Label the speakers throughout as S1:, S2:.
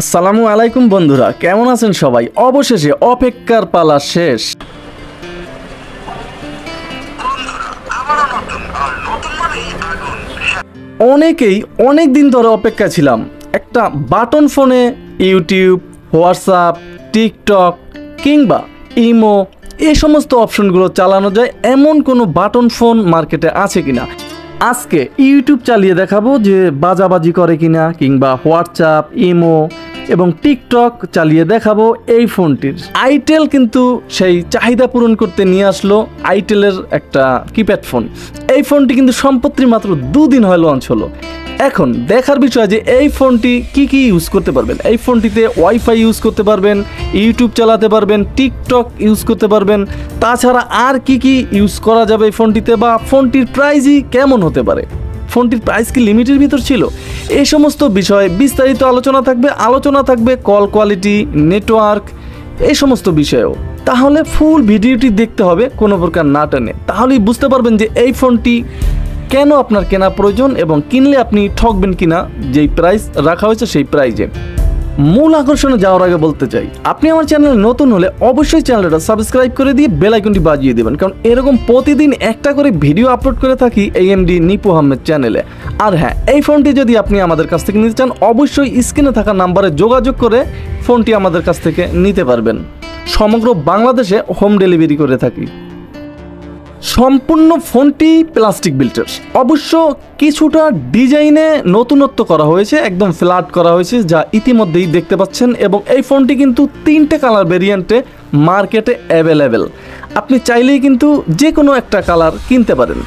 S1: আসসালামু আলাইকুম বন্ধুরা, কেমন আছেন সবাই? অবশেষে অপেক্ষার পালা শেষ। অনেকেই অনেক দিন ধরে অপেক্ষা ছিলাম একটা বাটন ফোনে ইউটিউব, হোয়াটসঅ্যাপ, টিকটক কিংবা ইমো এই সমস্ত অপশনগুলো চালানো যায় এমন কোনো বাটন ফোন মার্কেটে আছে কিনা। আজকে ইউটিউব চালিয়ে দেখাবো যে বাজাবাজি করে কিনা, কিংবা হোয়াটসঅ্যাপ, ইমো এবং টিকটক চালিয়ে দেখাবো এই ফোনটির। আইটেল কিন্তু সেই চাহিদা পূরণ করতে নিয়ে আসলো আইটেলের একটা কিপ্যাড ফোন। এই ফোনটি কিন্তু সম্প্রতি মাত্র 2 দিন হয় লঞ্চ হলো। এখন দেখার বিষয় যে এই ফোনটি কি ইউজ করতে পারবেন। এই ফোনটিতে ওয়াইফাই ইউজ করতে পারবেন, ইউটিউব চালাতে পারবেন, টিকটক ইউজ করতে পারবেন, তাছাড়া আর কি ইউজ করা যাবে এই ফোনটিতে, বা ফোনটির প্রাইসই কেমন হতে পারে, ফোনটির প্রাইস কি লিমিটের ভিতর ছিল। এই সমস্ত বিষয়ে বিস্তারিত আলোচনা থাকবে কল কোয়ালিটি, নেটওয়ার্ক, এই সমস্ত বিষয়েও। তাহলে ফুল ভিডিওটি দেখতে হবে কোনো প্রকার না টেনে, তাহলেই বুঝতে পারবেন যে এই ফোনটি কেন আপনার কেনা প্রয়োজন এবং কিনলে আপনি ঠকবেন কিনা যেই প্রাইস রাখা হয়েছে সেই প্রাইজে। মূল আকর্ষণে যাওয়ার আগে বলতে চাই, আপনি আমার চ্যানেলে নতুন হলে অবশ্যই চ্যানেলটা সাবস্ক্রাইব করে দিয়ে বেল আইকনটি বাজিয়ে দেবেন, কারণ এরকম প্রতিদিন একটা করে ভিডিও আপলোড করে থাকি AMD নিপু আহমেদ চ্যানেলে। আর হ্যাঁ, এই ফোনটি যদি আপনি আমাদের কাছ থেকে নিতে চান অবশ্যই স্ক্রিনে থাকা নাম্বারে যোগাযোগ করে ফোনটি আমাদের কাছ থেকে নিতে পারবেন। সমগ্র বাংলাদেশে হোম ডেলিভারি করে থাকি। সম্পূর্ণ ফোনটি প্লাস্টিক বিল্টের, অবশ্য কিছুটা ডিজাইনে নতুনত্ব করা হয়েছে, একদম ফ্ল্যাট করা হয়েছে যা ইতিমধ্যেই দেখতে পাচ্ছেন। এবং এই ফোনটি কিন্তু 3টে কালার ভেরিয়েন্টে মার্কেটে অ্যাভেলেবেল। আপনি চাইলেই কিন্তু যে কোনো একটা কালার কিনতে পারেন।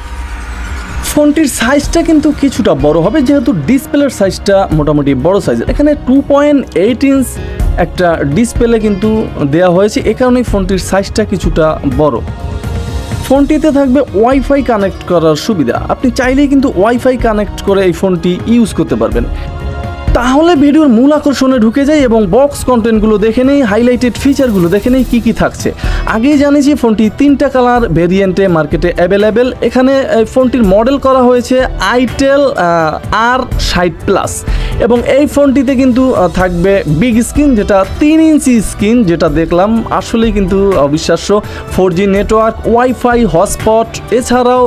S1: ফোনটির সাইজটা কিন্তু কিছুটা বড় হবে, যেহেতু ডিসপ্লের সাইজটা মোটামুটি বড় সাইজের। এখানে 2.8 ইঞ্চ একটা ডিসপ্লে কিন্তু দেওয়া হয়েছে, এ কারণেই ফোনটির সাইজটা কিছুটা বড়। ফোনটিতে থাকবে ওয়াইফাই কানেক্ট করার সুবিধা, আপনি চাইলেই কিন্তু ওয়াইফাই কানেক্ট করে এই ফোনটি ইউজ করতে পারবেন। তাহলে ভিডিওর মূল আকর্ষণে ঢুকে যাই এবং বক্স কন্টেন্টগুলো দেখে নেই, হাইলাইটেড ফিচারগুলো দেখে নেই কী থাকছে। আগেই জানিয়েছি ফোনটি 3টা কালার ভেরিয়েন্টে মার্কেটে অ্যাভেলেবেল। এখানে ফোনটির মডেল করা হয়েছে আইটেল R60+, এবং এই ফোনটিতে কিন্তু থাকবে বিগ স্ক্রিন, যেটা 3 ইঞ্চি স্ক্রিন, যেটা দেখলাম আসলেই কিন্তু অবিশ্বাস্য। 4G নেটওয়ার্ক, ওয়াইফাই, হটস্পট, এছাড়াও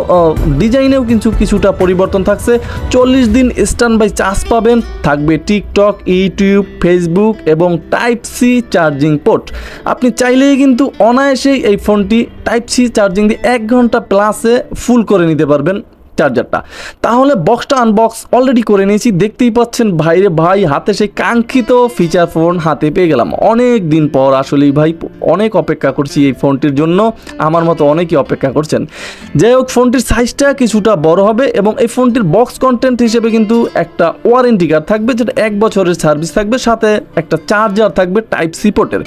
S1: ডিজাইনেও কিন্তু কিছুটা পরিবর্তন থাকছে। 40 দিন স্ট্যান্ড বাই চার্জ পাবেন, থাকবে টিকটক, ইউটিউব, ফেসবুক এবং Type-C চার্জিং পোর্ট। আপনি চাইলেই কিন্তু অনায়াসেই এই ফোনটি Type-C চার্জিং দিয়ে 1 ঘন্টা প্লাসে ফুল করে নিতে পারবেন চার্জারটা। তাহলে বক্সটা আনবক্স অলরেডি করে নিয়েছি, দেখতেই পাচ্ছেন ভাইরে ভাই, হাতে সেই কাঙ্ক্ষিত ফিচার ফোন হাতে পেয়ে গেলাম অনেক দিন পর। আসলেই ভাই অনেক অপেক্ষা করছি এই ফোনটির জন্য, আমার মতো অনেকেই অপেক্ষা করছেন। যাই হোক, ফোনটির সাইজটা কিছুটা বড় হবে এবং এই ফোনটির বক্স কন্টেন্ট হিসেবে কিন্তু একটা ওয়ারেন্টি কার্ড থাকবে, যেটা 1 বছরের সার্ভিস থাকবে, সাথে একটা চার্জার থাকবে Type-C পোর্টের।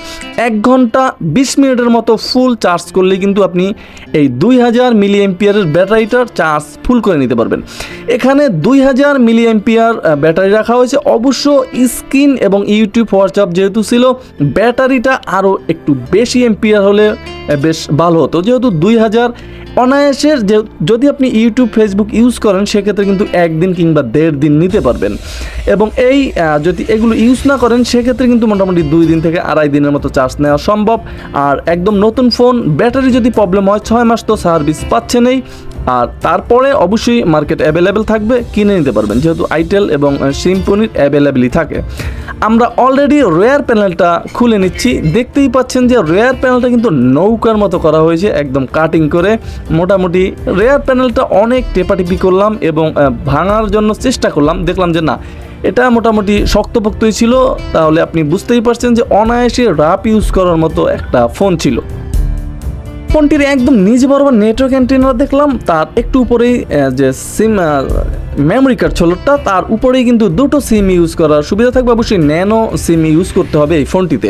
S1: 1 ঘন্টা 20 মিনিটের মতো ফুল চার্জ করলে কিন্তু আপনি এই 2000 মিলিঅ্যাম্পিয়ারের ব্যাটারিটার চার্জ ফুল করে নিতে পারবেন। এখানে 2000 মিলিঅ্যাম্পিয়ার ব্যাটারি রাখা হয়েছে। অবশ্য স্ক্রিন এবং ইউটিউব, হোয়াটসঅ্যাপ যেহেতু ছিল, ব্যাটারিটা আরও একটু বেশি এম্পিয়ার হলে বেশ ভালো হতো, যেহেতু 2000 অনায়াসের। যদি আপনি ইউটিউব, ফেসবুক ইউজ করেন সেক্ষেত্রে কিন্তু 1 দিন কিংবা 1.5 দিন নিতে পারবেন। এবং এই যদি এগুলো ইউজ না করেন সেক্ষেত্রে কিন্তু মোটামুটি 2 দিন থেকে 2.5 দিনের মতো চার্জ নেওয়া সম্ভব। আর একদম নতুন ফোন, ব্যাটারি যদি প্রবলেম হয় 6 মাস তো সার্ভিস পাচ্ছেনই। আর তারপরে অবশ্যই মার্কেট অ্যাভেলেবেল থাকবে, কিনে নিতে পারবেন, যেহেতু আইটেল এবং সিম্ফনির অ্যাভেলেবেলই থাকে। আমরা অলরেডি রেয়ার প্যানেলটা খুলে নিচ্ছি, দেখতেই পাচ্ছেন যে রেয়ার প্যানেলটা কিন্তু নৌকার মতো করা হয়েছে, একদম কাটিং করে। মোটামুটি রেয়ার প্যানেলটা অনেক টেপাটিপি করলাম এবং ভাঙার জন্য চেষ্টা করলাম, দেখলাম যে না, এটা মোটামুটি শক্তপোক্তই ছিল। তাহলে আপনি বুঝতেই পারছেন যে অনায়াসে রাপ ইউজ করার মতো একটা ফোন ছিল। ফোনটির একদম নিজ বরাবর নেটওয়ার্ক অ্যান্টেনা দেখলাম, তার একটু উপরেই যে সিম মেমোরি কার্ড ছোটটা, তার উপরেই কিন্তু 2টো সিম ইউজ করার সুবিধা থাকবে। অবশ্যই ন্যানো সিম ইউজ করতে হবে এই ফোনটিতে।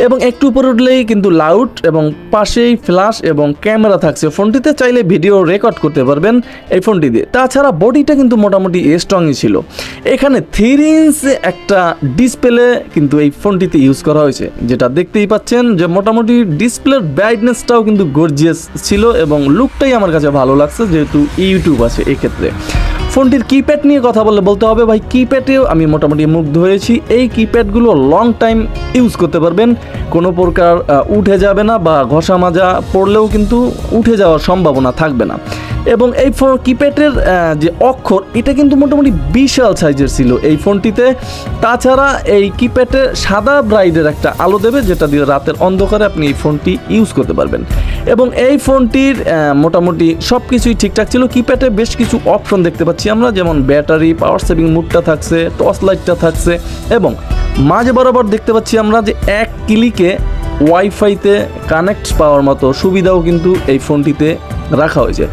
S1: এবং একটু উপরে উঠলেই কিন্তু লাউড এবং পাশেই ফ্ল্যাশ এবং ক্যামেরা থাকছে ফোনটিতে, চাইলে ভিডিও রেকর্ড করতে পারবেন এই ফোনটি দিয়ে। তাছাড়া বডিটা কিন্তু মোটামুটি স্ট্রংই ছিল। এখানে 3 ইঞ্চ একটা ডিসপ্লে কিন্তু এই ফোনটিতে ইউজ করা হয়েছে, যেটা দেখতেই পাচ্ছেন যে মোটামুটি ডিসপ্লের ব্রাইটনেসটাও কিন্তু গর্জিয়াস ছিল এবং লুকটাই আমার কাছে ভালো লাগছে, যেহেতু ইউটিউব আছে এক্ষেত্রে। ফোনটির কিপ্যাড নিয়ে কথা বলতে হবে ভাই, কিপ্যাডেও আমি মোটামুটি মুগ্ধ হয়েছি। এই কিপ্যাডগুলো লং টাইম ইউজ করতে পারবেন, কোনো প্রকার উঠে যাবে না বা ঘষা মাজা পড়লেও কিন্তু উঠে যাওয়ার সম্ভাবনা থাকবে না। এবং এই কিপ্যাডের যে অক্ষর এটা কিন্তু মোটামুটি বিশাল সাইজের ছিল এই ফোনটিতে। তাছাড়া এই কিপ্যাডে সাদা ব্রাইডের একটা আলো দেবে, যেটা দিয়ে রাতের অন্ধকারে আপনি এই ফোনটি ইউজ করতে পারবেন। এবং এই ফোনটির মোটামুটি সব কিছুই ঠিকঠাক ছিল। কিপ্যাডে বেশ কিছু অপশন দেখতে পাচ্ছি আমরা, যেমন ব্যাটারি, পাওয়ার সেভিং মুডটা থাকছে, টর্চ লাইটটা থাকছে, এবং মাঝে বরাবর দেখতে পাচ্ছি আমরা যে এক ক্লিকে ওয়াইফাইতে কানেক্ট পাওয়ার মতো সুবিধাও কিন্তু এই ফোনটিতে রাখা হয়েছে।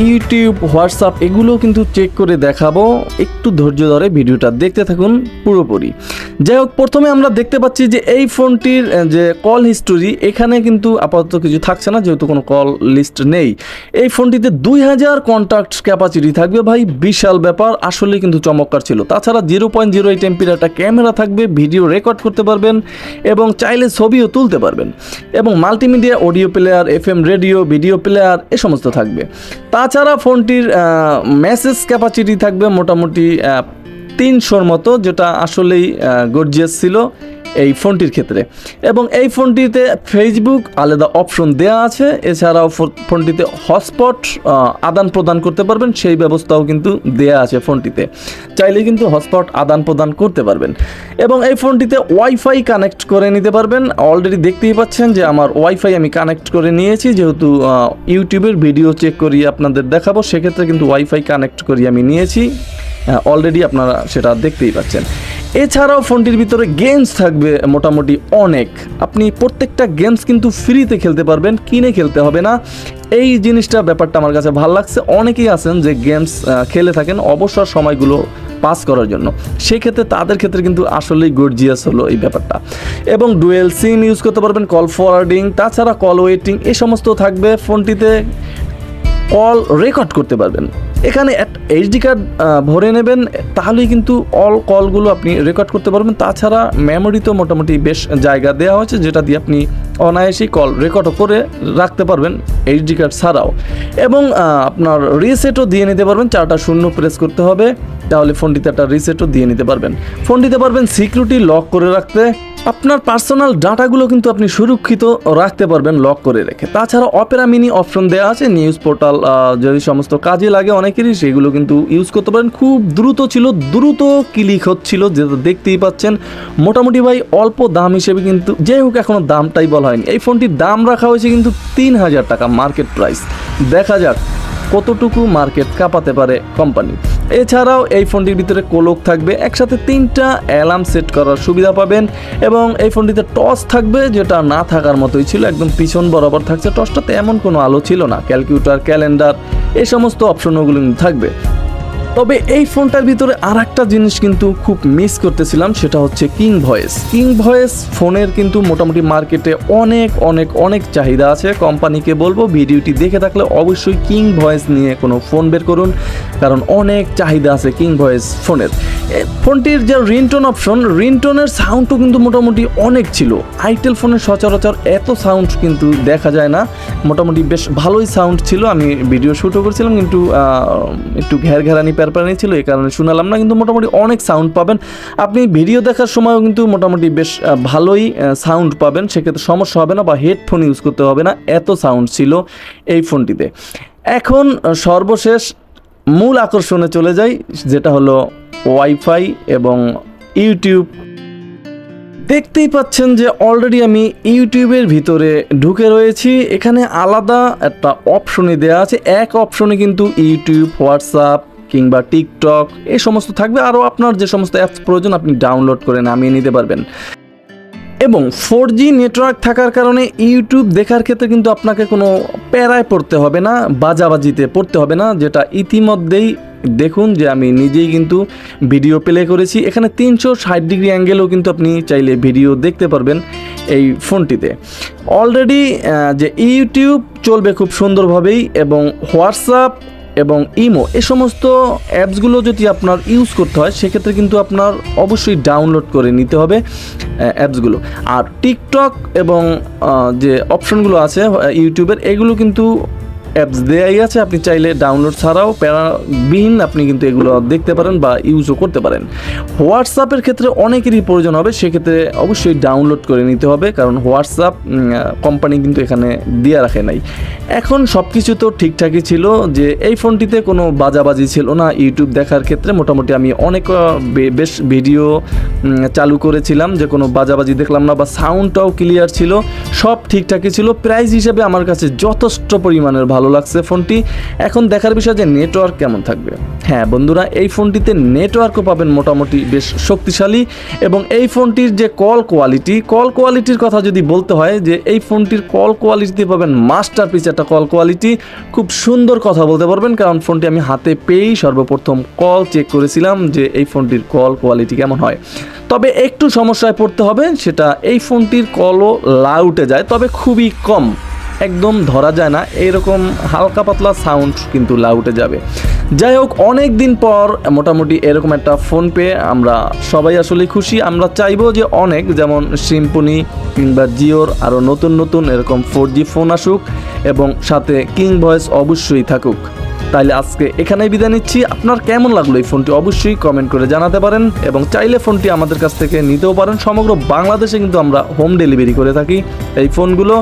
S1: ইউটিউব, হোয়াটসঅ্যাপ এগুলো কিন্তু চেক করে দেখাবো, একটু ধৈর্য ধরে ভিডিওটা দেখতে থাকুন পুরোপুরি। যাই হোক, প্রথমে আমরা দেখতে পাচ্ছি যে এই ফোনটির যে কল হিস্টোরি এখানে কিন্তু আপাতত কিছু থাকছে না, যেহেতু কোনো কল লিস্ট নেই। এই ফোনটিতে 2000 কন্ট্যাক্ট ক্যাপাসিটি থাকবে ভাই, বিশাল ব্যাপার, আসলে কিন্তু চমৎকার ছিল। তাছাড়া 0.08 এমপির একটা ক্যামেরা থাকবে, ভিডিও রেকর্ড করতে পারবেন এবং চাইলে ছবিও তুলতে পারবেন। এবং multimedia, audio player, FM radio, video player এ সমস্ত থাকবে। তাছাড়া ফোনটির মেসেজ ক্যাপাসিটি থাকবে মোটামুটি 300-র মতো, যেটা আসলেই গর্জিয়াস ছিল এই ফোনটির ক্ষেত্রে। এবং এই ফোনটিতে ফেসবুক আলাদা অপশন দেওয়া আছে, এছাড়াও ফোনটিতে হটস্পট আদান প্রদান করতে পারবেন, সেই ব্যবস্থাও কিন্তু দেওয়া আছে ফোনটিতে, চাইলে কিন্তু হটস্পট আদান প্রদান করতে পারবেন। এবং এই ফোনটিতে ওয়াইফাই কানেক্ট করে নিতে পারবেন। অলরেডি দেখতেই পাচ্ছেন যে আমার ওয়াইফাই আমি কানেক্ট করে নিয়েছি, যেহেতু ইউটিউবের ভিডিও চেক করি আপনাদের দেখাবো, সেক্ষেত্রে কিন্তু ওয়াইফাই কানেক্ট করি আমি নিয়েছি, অলরেডি আপনারা সেটা দেখতেই পাচ্ছেন। এছাড়াও ফোনটির ভিতরে গেমস থাকবে মোটামুটি অনেক, আপনি প্রত্যেকটা গেমস কিন্তু ফ্রিতে খেলতে পারবেন, কিনে খেলতে হবে না। এই জিনিসটা ব্যাপারটা আমার কাছে ভালো লাগছে। অনেকেই আছেন যে গেমস খেলে থাকেন অবসর সময়গুলো পাস করার জন্য, সেক্ষেত্রে তাদের ক্ষেত্রে কিন্তু আসলেই গর্জিয়াস হলো এই ব্যাপারটা। এবং ডুয়েল সিম ইউজ করতে পারবেন, কল ফরওয়ার্ডিং, তাছাড়া কল ওয়েটিং এ সমস্ত থাকবে। ফোনটিতে কল রেকর্ড করতে পারবেন, এখানে এইচডি কার্ড ভরে নেবেন, তাহলেই কিন্তু অল কলগুলো আপনি রেকর্ড করতে পারবেন। তাছাড়া মেমোরিতেও মোটামুটি বেশ জায়গা দেওয়া হয়েছে, যেটা দিয়ে আপনি অনায়াসেই কল রেকর্ডও করে রাখতে পারবেন এইচডি কার্ড ছাড়াও। এবং আপনার রিসেটও দিয়ে নিতে পারবেন, 4টা শূন্য প্রেস করতে হবে, তাহলে ফোনটিতে একটা রিসেটও দিয়ে নিতে পারবেন। ফোন দিতে পারবেন সিকিউরিটি লক করে রাখতে, আপনার পার্সোনাল ডাটাগুলো কিন্তু আপনি সুরক্ষিত রাখতে পারবেন লক করে রেখে। তাছাড়া অপেরা মিনি অপশন দেওয়া আছে, নিউজ পোর্টাল যদি সমস্ত কাজে লাগে অনেকেরই, সেগুলো কিন্তু ইউজ করতে পারেন। খুব দ্রুত ছিল, দ্রুত ক্লিক হচ্ছিল, যেটা দেখতেই পাচ্ছেন। মোটামুটি ভাই অল্প দাম হিসেবে কিন্তু, যাই হোক এখনও দামটাই বলা হয়নি, এই ফোনটির দাম রাখা হয়েছে কিন্তু 3000 টাকা মার্কেট প্রাইস। দেখা যাক কতটুকু মার্কেট কাঁপাতে পারে কোম্পানি। এছাড়াও এই ফোনটির ভিতরে কোলক থাকবে, একসাথে 3টা অ্যালার্ম সেট করার সুবিধা পাবেন। এবং এই ফোনটিতে টর্চ থাকবে, যেটা না থাকার মতোই ছিল, একদম পিছন বরাবর থাকছে টর্চটাতে, এমন কোনো আলো ছিল না। ক্যালকুলেটর, ক্যালেন্ডার এই সমস্ত অপশনগুলো থাকবে। তবে এই ফোনটার ভিতরে আর একটা জিনিস কিন্তু খুব মিস করতেছিলাম, সেটা হচ্ছে কিং ভয়েস। কিং ভয়েস ফোনের কিন্তু মোটামুটি মার্কেটে অনেক অনেক অনেক চাহিদা আছে। কোম্পানিকে বলবো ভিডিওটি দেখে থাকলে অবশ্যই কিং ভয়েস নিয়ে কোনো ফোন বের করুন, কারণ অনেক চাহিদা আছে কিং ভয়েস ফোনের। ফোনটির যে রিংটোন অপশন, রিংটোনের সাউন্ডও কিন্তু মোটামুটি অনেক ছিল। আইটেল ফোনের সচরাচর এত সাউন্ড কিন্তু দেখা যায় না, মোটামুটি বেশ ভালোই সাউন্ড ছিল। আমি ভিডিও শ্যুটও করেছিলাম, কিন্তু একটু ঘেরঘেরানি প্যারপ্যারানি ছিল, এই কারণে শোনালাম না, কিন্তু মোটামুটি অনেক সাউন্ড পাবেন। আপনি ভিডিও দেখার সময়ও কিন্তু মোটামুটি বেশ ভালোই সাউন্ড পাবেন, সেক্ষেত্রে সমস্যা হবে না, বা হেডফোন ইউজ করতে হবে না, এত সাউন্ড ছিল এই ফোনটিতে। এখন সর্বশেষ মূল আকর্ষণে চলে যাই, যেটা হলো ওয়াইফাই এবং ইউটিউব। দেখতেই পাচ্ছেন যে অলরেডি আমি ইউটিউবের ভিতরে ঢুকে রয়েছি। এখানে আলাদা একটা অপশনই দেওয়া আছে, এক অপশনে কিন্তু ইউটিউব, হোয়াটসঅ্যাপ কিংবা টিকটক এই সমস্ত থাকবে। আরও আপনার যে সমস্ত অ্যাপস প্রয়োজন আপনি ডাউনলোড করে নামিয়ে নিতে পারবেন। এবং 4G নেটওয়ার্ক থাকার কারণে ইউটিউব দেখার ক্ষেত্রে কিন্তু আপনাকে কোনো প্যারায় পড়তে হবে না, বাজাবাজিতে পড়তে হবে না, যেটা ইতিমধ্যেই দেখুন যে আমি নিজেই কিন্তু ভিডিও প্লে করেছি। এখানে 360 ডিগ্রি অ্যাঙ্গেলও কিন্তু আপনি চাইলে ভিডিও দেখতে পারবেন এই ফোনটিতে। অলরেডি যে ইউটিউব চলবে খুব সুন্দরভাবেই, এবং হোয়াটসঅ্যাপ এবং ইমো এই সমস্ত অ্যাপসগুলো যদি আপনার ইউজ করতে হয়, সেক্ষেত্রে কিন্তু আপনার অবশ্যই ডাউনলোড করে নিতে হবে অ্যাপসগুলো। আর টিকটক এবং যে অপশনগুলো আছে ইউটিউবের, এগুলো কিন্তু অ্যাপস দেয়াই আছে, আপনি চাইলে ডাউনলোড ছাড়াও প্যারাবিহীন আপনি কিন্তু এগুলো দেখতে পারেন বা ইউজও করতে পারেন। হোয়াটসঅ্যাপের ক্ষেত্রে অনেকেরই প্রয়োজন হবে, সেক্ষেত্রে অবশ্যই ডাউনলোড করে নিতে হবে, কারণ হোয়াটসঅ্যাপ কোম্পানি কিন্তু এখানে দিয়ে রাখে নাই। এখন সব কিছু তো ঠিকঠাকই ছিল, যে এই ফোনটিতে কোনো বাজাবাজি ছিল না। ইউটিউব দেখার ক্ষেত্রে মোটামুটি আমি অনেক বেশ ভিডিও চালু করেছিলাম, যে কোনো বাজাবাজি দেখলাম না, বা সাউন্ডটাও ক্লিয়ার ছিল, সব ঠিকঠাকই ছিল। প্রাইস হিসেবে আমার কাছে যথেষ্ট পরিমাণের ভালো লাগছে ফোনটি। এখন দেখার বিষয় যে নেটওয়ার্ক কেমন থাকবে। হ্যাঁ বন্ধুরা, এই ফোনটিতে নেটওয়ার্কও পাবেন মোটামুটি বেশ শক্তিশালী, এবং এই ফোনটির যে কল কোয়ালিটির কথা যদি বলতে হয়, যে এই ফোনটির কল কোয়ালিটিতে পাবেন মাস্টারপিস একটা কল কোয়ালিটি। খুব সুন্দর কথা বলতে পারবেন, কারণ ফোনটি আমি হাতে পেয়েই সর্বপ্রথম কল চেক করেছিলাম যে এই ফোনটির কল কোয়ালিটি কেমন হয়। তবে একটু সমস্যায় পড়তে হবে, সেটা এই ফোনটির কলও লাউটে যায়, তবে খুবই কম, একদম ধরা যায় না, এইরকম হালকা পাতলা সাউন্ড কিন্তু লাউটে যাবে। যাই হোক, অনেক দিন পর মোটামুটি এরকম একটা ফোন পেয়ে আমরা সবাই আসলে খুশি। আমরা চাইবো যে অনেক, যেমন সিম্ফনি কিংবা জিওর আরও নতুন নতুন এরকম 4G ফোন আসুক, এবং সাথে কিং ভয়েস অবশ্যই থাকুক। তাইলে আজকে এখানেই বিদায় নিচ্ছি। আপনার কেমন লাগলো এই ফোনটি অবশ্যই কমেন্ট করে জানাতে পারেন, এবং চাইলে ফোনটি আমাদের কাছ থেকে নিতেও পারেন। সমগ্র বাংলাদেশে কিন্তু আমরা হোম ডেলিভারি করে থাকি এই ফোনগুলো।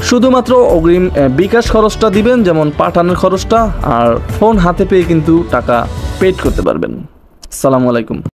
S1: শুধুমাত্র অগ্রিম বিকাশ খরচটা দিবেন, যেমন পাঠানোর খরচটা, আর ফোন হাতে পেয়ে কিন্তু টাকা পেড করতে পারবেন। আসসালামু আলাইকুম।